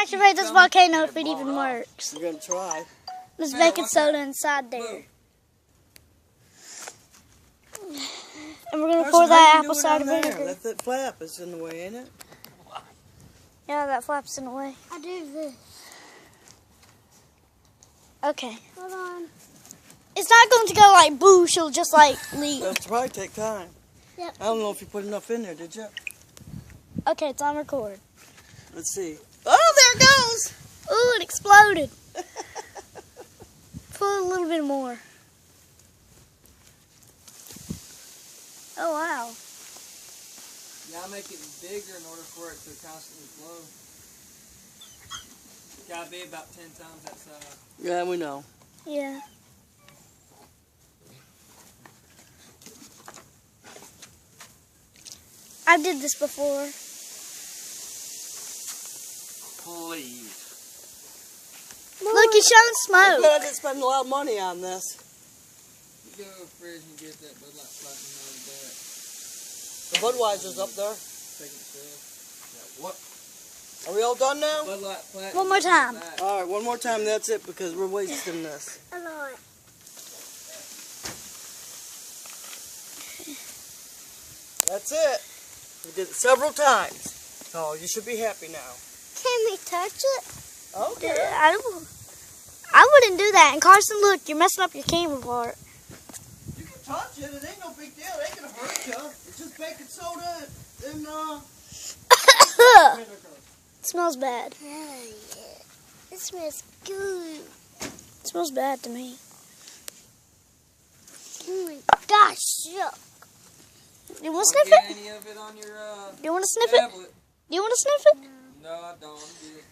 activate this volcano if it even works. We're gonna try. There's baking soda inside there. And we're gonna pour that apple cider vinegar. That flap is in the way, ain't it? Yeah, that flap's in the way. I do this. Okay. Hold on. It's not going to go like boosh, it'll just like leave. It'll probably take time. Yep. I don't know if you put enough in there, did you? Okay, it's on record. Let's see. Oh, there it goes! Ooh, it exploded. Put a little bit more. Oh, wow. You gotta make it bigger in order for it to constantly flow. Gotta be about 10 times that size. Yeah, we know. Yeah. I did this before. Please. Look, it's showing I'm smoke. glad I didn't spend a lot of money on this. You go to the fridge and get that Bud Light Platinum out of that. The Budweiser's up there. Take it to yeah, what? Are we all done now? Bud Light Platinum. One more time. All right, one more time. That's it because we're wasting this. A lot. That's it. We did it several times. Oh, you should be happy now. Can we touch it? Okay. I wouldn't do that. And Carson, look, you're messing up your camera part. You can touch it. It ain't no big deal. It ain't gonna hurt you. It's just baking soda and vinegar. It smells bad. Oh, yeah. It smells good. It smells bad to me. Oh my gosh. Yuck. Do you want to sniff Get it? any of it on your Do you want to sniff tablet. it? Do you want to sniff it? No, I don't. I'm good.